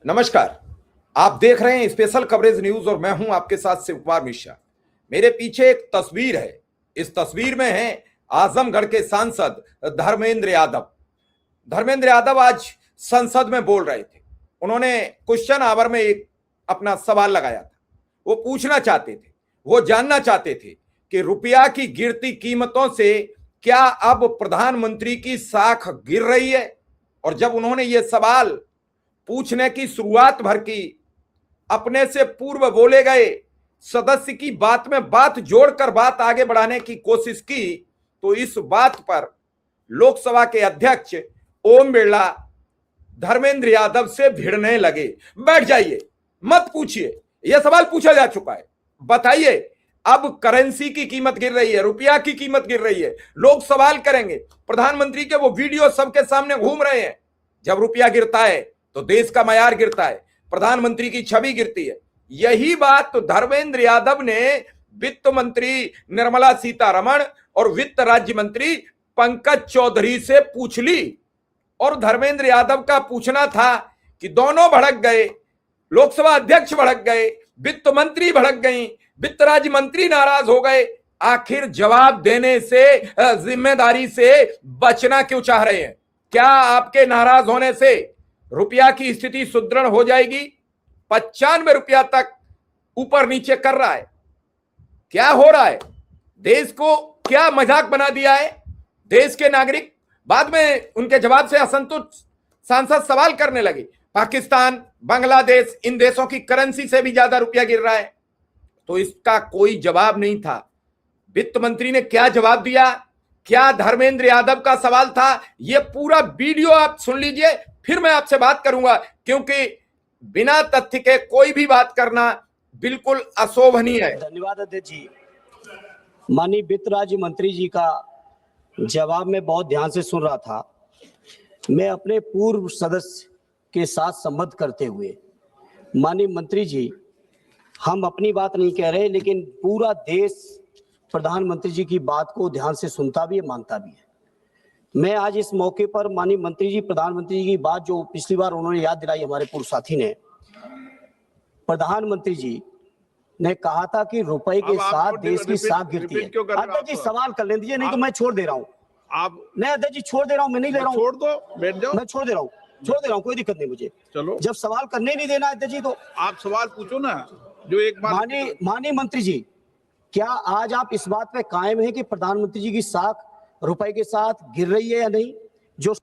नमस्कार। आप देख रहे हैं स्पेशल कवरेज न्यूज और मैं हूं आपके साथ शिव कुमार मिश्रा। मेरे पीछे एक तस्वीर है। इस तस्वीर में है आजमगढ़ के सांसद धर्मेंद्र यादव। धर्मेंद्र यादव आज संसद में बोल रहे थे। उन्होंने क्वेश्चन आवर में एक अपना सवाल लगाया था। वो पूछना चाहते थे, वो जानना चाहते थे कि रुपया की गिरती कीमतों से क्या अब प्रधानमंत्री की साख गिर रही है। और जब उन्होंने ये सवाल पूछने की शुरुआत भर की, अपने से पूर्व बोले गए सदस्य की बात में बात जोड़कर बात आगे बढ़ाने की कोशिश की, तो इस बात पर लोकसभा के अध्यक्ष ओम बिरला धर्मेंद्र यादव से भिड़ने लगे। बैठ जाइए, मत पूछिए, यह सवाल पूछा जा चुका है। बताइए, अब करेंसी की कीमत गिर रही है, रुपया की कीमत गिर रही है। लोग सवाल करेंगे, प्रधानमंत्री के वो वीडियो सबके सामने घूम रहे हैं। जब रुपया गिरता है तो देश का मयार गिरता है, प्रधानमंत्री की छवि गिरती है। यही बात तो धर्मेंद्र यादव ने वित्त मंत्री निर्मला सीतारमण और वित्त राज्य मंत्री पंकज चौधरी से पूछ ली। और धर्मेंद्र यादव का पूछना था कि दोनों भड़क गए, लोकसभा अध्यक्ष भड़क गए, वित्त मंत्री भड़क गई, वित्त राज्य मंत्री नाराज हो गए। आखिर जवाब देने से, जिम्मेदारी से बचना क्यों चाह रहे हैं? क्या आपके नाराज होने से रुपया की स्थिति सुदृढ़ हो जाएगी? 95 रुपया तक ऊपर नीचे कर रहा है। क्या हो रहा है? देश को क्या मजाक बना दिया है? देश के नागरिक बाद में उनके जवाब से असंतुष्ट सांसद सवाल करने लगे। पाकिस्तान, बांग्लादेश, इन देशों की करेंसी से भी ज्यादा रुपया गिर रहा है। तो इसका कोई जवाब नहीं था। वित्त मंत्री ने क्या जवाब दिया, क्या धर्मेंद्र यादव का सवाल था, यह पूरा वीडियो आप सुन लीजिए, फिर मैं आपसे बात करूंगा। क्योंकि बिना तथ्य के कोई भी बात करना बिल्कुल अशोभनीय है। धन्यवाद अध्यक्ष जी। माननीय वित्त राज्य मंत्री जी का जवाब में बहुत ध्यान से सुन रहा था। मैं अपने पूर्व सदस्य के साथ संबद्ध करते हुए, माननीय मंत्री जी, हम अपनी बात नहीं कह रहे, लेकिन पूरा देश प्रधानमंत्री जी की बात को ध्यान से सुनता भी है, मानता भी है। मैं आज इस मौके पर माननीय मंत्री जी, प्रधानमंत्री जी की बात जो पिछली बार उन्होंने याद दिलाई, हमारे पूर्व साथी ने, प्रधानमंत्री जी ने कहा था कि रुपए के साथ देश की साख गिरती है। अध्यक्ष जी सवाल कर लें दीजिए, नहीं तो मैं छोड़ दे रहा हूँ। आप नहीं अध्यक्ष जी, छोड़ दे रहा हूँ, मैं नहीं ले रहा हूँ। छोड़ दो, बैठ जाओ। मैं छोड़ दे रहा हूँ, कोई दिक्कत नहीं मुझे। चलो, जब सवाल करने नहीं देना अध्यक्ष जी तो आप सवाल पूछो ना। जो एक बार माननीय मंत्री जी, क्या आज आप इस बात पे कायम है कि प्रधानमंत्री जी की साख रुपए के साथ गिर रही है या नहीं? जो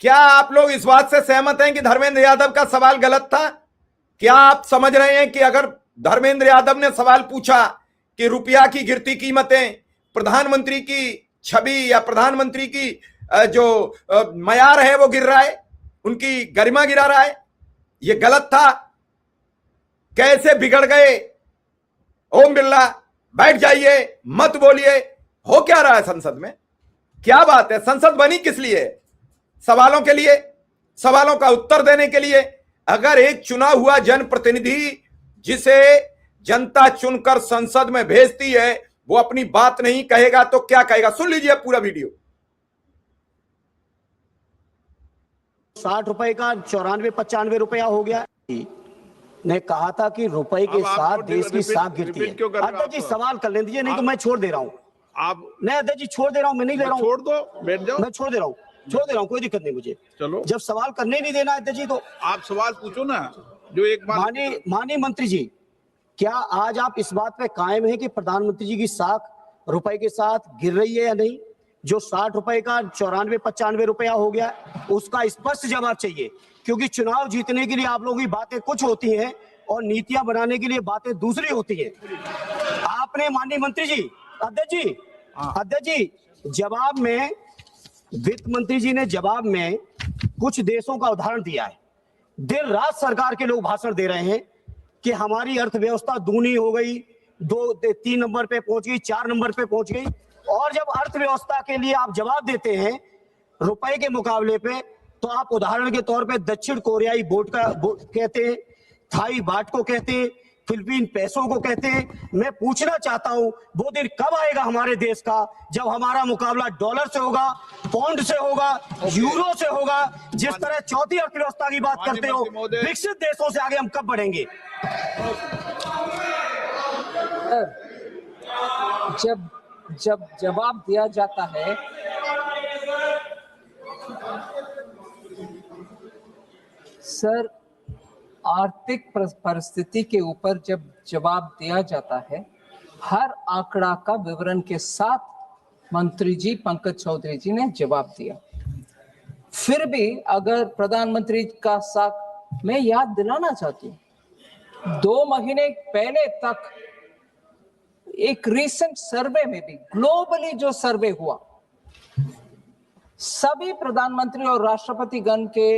क्या आप लोग इस बात से सहमत हैं कि धर्मेंद्र यादव का सवाल गलत था? क्या आप समझ रहे हैं कि अगर धर्मेंद्र यादव ने सवाल पूछा कि रुपया की गिरती कीमतें प्रधानमंत्री की छवि या प्रधानमंत्री की जो मयार है वो गिर रहा है, उनकी गरिमा गिरा रहा है, ये गलत था? कैसे बिगड़ गए? ओम बिरला, बैठ जाइए, मत बोलिए। हो क्या रहा है संसद में? क्या बात है? संसद बनी किस लिए? सवालों के लिए, सवालों का उत्तर देने के लिए। अगर एक चुना हुआ जनप्रतिनिधि जिसे जनता चुनकर संसद में भेजती है वो अपनी बात नहीं कहेगा तो क्या कहेगा? सुन लीजिए पूरा वीडियो। 60 रुपए का 94-95 रुपया हो गया। ने कहा था कि रुपए के साथ देश की साख गिरती है। अध्यक्ष जी सवाल कर लें दीजिए, नहीं तो मैं छोड़ दे रहा हूँ। आप नहीं अध्यक्ष जी, छोड़ दे रहा हूँ, मैं नहीं ले रहा हूँ। छोड़ दो, बैठ जाओ। मैं छोड़ दे रहा हूँ, कोई दिक्कत नहीं मुझे। चलो, जब सवाल करने नहीं देना अध्यक्ष जी तो आप सवाल पूछो ना। जो एक बार माननीय मंत्री जी, क्या आज आप इस बात पे कायम है कि प्रधानमंत्री जी की साख रुपए के साथ गिर रही है या नहीं? जो 60 रुपए का 94-95 रुपया हो गया, उसका स्पष्ट जवाब चाहिए। क्योंकि चुनाव जीतने के लिए आप लोगों की बातें कुछ होती हैं और नीतियां बनाने के लिए बातें दूसरी होती है। आपने माननीय मंत्री जी, अध्यक्ष जी जवाब में, वित्त मंत्री जी ने जवाब में कुछ देशों का उदाहरण दिया है। देर रात सरकार के लोग भाषण दे रहे हैं कि हमारी अर्थव्यवस्था दूनी हो गई, 2-3 नंबर पे पहुंच गई, 4 नंबर पे पहुंच गई। और जब अर्थव्यवस्था के लिए आप जवाब देते हैं रुपए के मुकाबले पे, तो आप उदाहरण के तौर पे दक्षिण कोरियाई बोट कहते हैं, थाई बाट को कहते हैं, फिलिपीन पैसों को कहते हैं। मैं पूछना चाहता हूं वो दिन कब आएगा हमारे देश का जब हमारा मुकाबला डॉलर से होगा, पाउंड से होगा, यूरो से होगा। जिस तरह चौथी अर्थव्यवस्था की बात करते हो, विकसित देशों से आगे हम कब बढ़ेंगे? जब जवाब दिया जाता है सर, आर्थिक परिस्थिति के ऊपर जब जवाब दिया जाता है, हर आंकड़ा का विवरण के साथ मंत्री जी पंकज चौधरी जी ने जवाब दिया। फिर भी अगर प्रधानमंत्री का साथ मैं याद दिलाना चाहती हूँ, 2 महीने पहले तक एक रीसेंट सर्वे में भी, ग्लोबली जो सर्वे हुआ, सभी प्रधानमंत्री और राष्ट्रपति गण के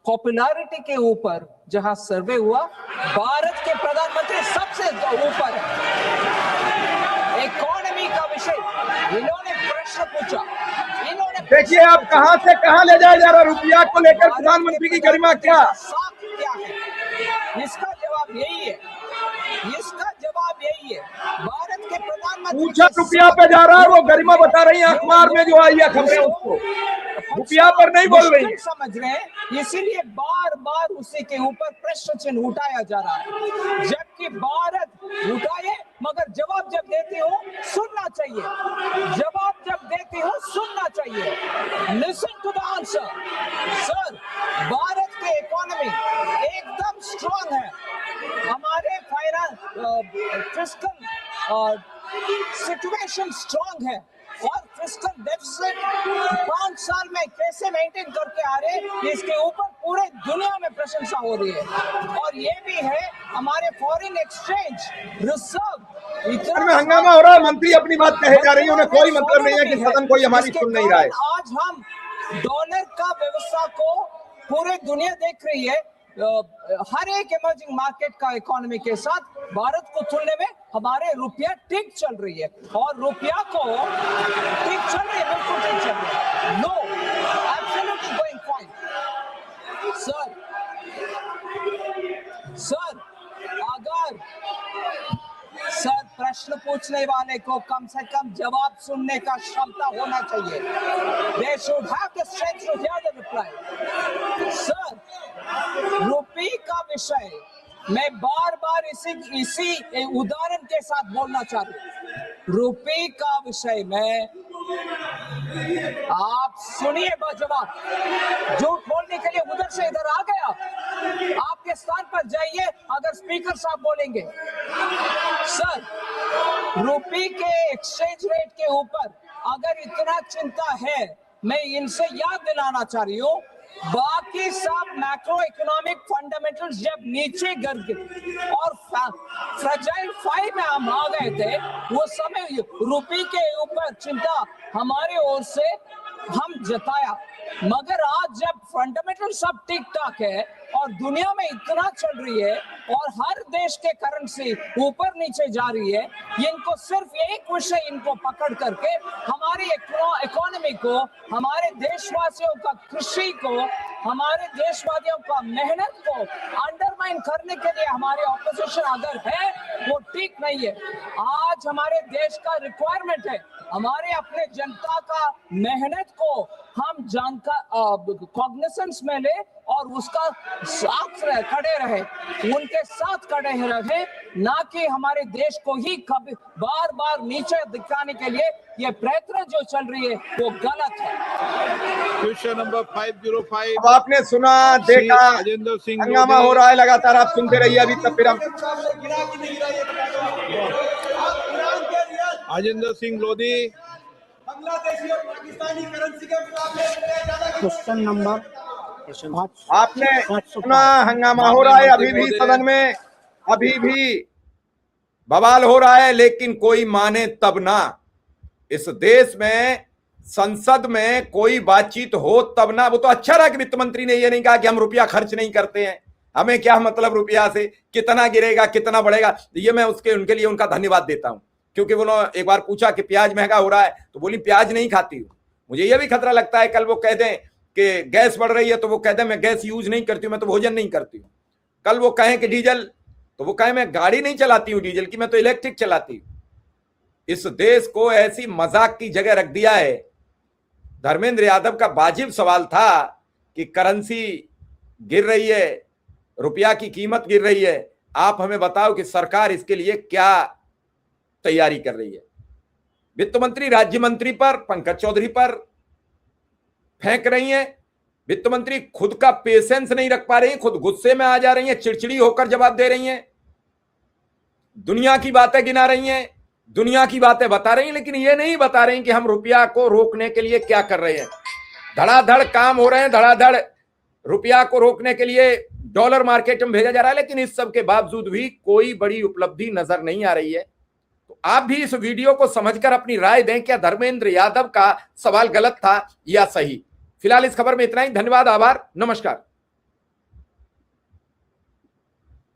पॉपुलैरिटी के ऊपर जहां सर्वे हुआ, भारत के प्रधानमंत्री सबसे ऊपर है। इकोनॉमी का विषय इन्होंने प्रश्न पूछा, इन्होंने देखिए आप कहां से कहां ले जाया जा रहा रुपया को लेकर प्रधानमंत्री की गरिमा क्या है, इसका जवाब यही है, इसका जवाब यही है। भारत के प्रधानमंत्री पूछा रुपया पे जा रहा है, वो गरिमा बता रही है अखबार में जो आई है खबरें, उसको रुपया पर नहीं बोल रही, समझ रहे हैं। इसीलिए बार बार उसी के ऊपर प्रश्न चिन्ह उठाया जा रहा है, जबकि भारत उठाए मगर जवाब जब देती हो सुनना चाहिए, जवाब जब देती हो सुनना चाहिए। Listen to the answer. Sir, Bharat के इकोनॉमी एकदम स्ट्रांग है, हमारे फाइनेंस फिस्कल सिचुएशन स्ट्रांग है और फिस्कल डेफिसिट 5 साल में कैसे मेंटेन करके आ रहे, इसके ऊपर पूरे दुनिया में प्रशंसा हो रही है। और ये भी है हमारे फॉरेन एक्सचेंज रिजर्व इतना हंगामा हो रहा है, मंत्री अपनी बात कहे जा रही है, उन्हें कोई मतलब नहीं है कि सदन कोई हमारी सुन नहीं रहा है। आज हम डॉलर का व्यवस्था को पूरे दुनिया देख रही है, हर एक इमर्जिंग मार्केट का इकोनॉमी के साथ भारत को तुलने में हमारे रुपया ठीक चल रही है, और रुपया को ठीक चल रही है, बिल्कुल ठीक चल रही है। No, absolutely going fine. Sir, अगर सर प्रश्न पूछने वाले को कम से कम जवाब सुनने का क्षमता होना चाहिए। They should have the strength to hear the reply. Sir, रुपये का विषय मैं बार बार इसी उदाहरण के साथ बोलना चाहता हूँ। रुपये का विषय में आप सुनिए जवाब, झूठ बोलने के लिए उधर से इधर आ गया, आपके स्थान पर जाइए अगर स्पीकर साहब बोलेंगे। सर, रुपये के एक्सचेंज रेट के ऊपर अगर इतना चिंता है, मैं इनसे याद दिलाना चाह रही हूँ, बाकी सब मैक्रो इकोनॉमिक फंडामेंटल्स जब नीचे गिर गए और फ्रेजाइल 5 में हम आ गए थे, वो समय रुपये के ऊपर चिंता हमारे ओर से हम जताया, मगर आज जब फंडामेंटल सब ठीक ठाक है और दुनिया में इतना चल रही है और हर देश के करेंसी ऊपर नीचे जा रही है, इनको सिर्फ एक विषय इनको पकड़ करके हमारी इकोनॉमी को, हमारे देशवासियों का कृषि को, हमारे देशवासियों का मेहनत को अंडरमाइन करने के लिए हमारे ऑपोजिशन अगर है वो ठीक नहीं है। आज हमारे देश का रिक्वायरमेंट है हमारे अपने जनता का मेहनत को हम कॉग्निसेंस में ले और उसका साथ खड़े रहे, उनके साथ खड़े रहे, ना कि हमारे देश को ही कभी बार बार नीचे दिखाने के लिए ये प्रयत्न जो चल रही है वो गलत है। Question number 505। अब आपने सुना, देखा, हंगामा हो रहा है लगातार, आप सुनते रहिए अभी तक। फिर हम राजेंद्र सिंह लोधी। बांग्लादेशी और पाकिस्तानी करेंसी के मुकाबले क्वेश्चन नंबर आपने सुना, हंगामा हो रहा है अभी भी सदन में, अभी भी बवाल हो रहा है, लेकिन कोई माने तब ना। इस देश में संसद में कोई बातचीत हो तब ना। वो तो अच्छा रहा कि वित्त मंत्री ने ये नहीं कहा कि हम रुपया खर्च नहीं करते हैं, हमें क्या मतलब रुपया से, कितना गिरेगा कितना बढ़ेगा। ये मैं उनके लिए उनका धन्यवाद देता हूं, क्योंकि उन्होंने एक बार पूछा कि प्याज महंगा हो रहा है तो बोली प्याज नहीं खाती हूं। मुझे यह भी खतरा लगता है कल वो कह दें कि गैस बढ़ रही है तो वो कह दें मैं गैस यूज नहीं करती हूं, मैं तो भोजन नहीं करती हूं। कल वो कहें कि डीजल तो वो कहे मैं गाड़ी नहीं चलाती हूं डीजल की, मैं तो इलेक्ट्रिक चलाती हूं। इस देश को ऐसी मजाक की जगह रख दिया है। धर्मेंद्र यादव का वाजिब सवाल था कि करेंसी गिर रही है, रुपया की कीमत गिर रही है, आप हमें बताओ कि सरकार इसके लिए क्या तैयारी कर रही है। वित्त मंत्री राज्य मंत्री पर, पंकज चौधरी पर फेंक रही हैं। वित्त मंत्री खुद का पेशेंस नहीं रख पा रही, खुद गुस्से में आ जा रही हैं, चिड़चिड़ी होकर जवाब दे रही हैं, दुनिया की बातें गिना रही हैं, दुनिया की बातें बता रही हैं, लेकिन ये नहीं बता रही कि हम रुपया को रोकने के लिए क्या कर रहे हैं। धड़ाधड़ काम हो रहे हैं, धड़ाधड़ रुपया को रोकने के लिए डॉलर मार्केट में भेजा जा रहा है, लेकिन इस सब के बावजूद भी कोई बड़ी उपलब्धि नजर नहीं आ रही है। तो आप भी इस वीडियो को समझकर अपनी राय दें, क्या धर्मेंद्र यादव का सवाल गलत था या सही। फिलहाल इस खबर में इतना ही। धन्यवाद, आभार, नमस्कार।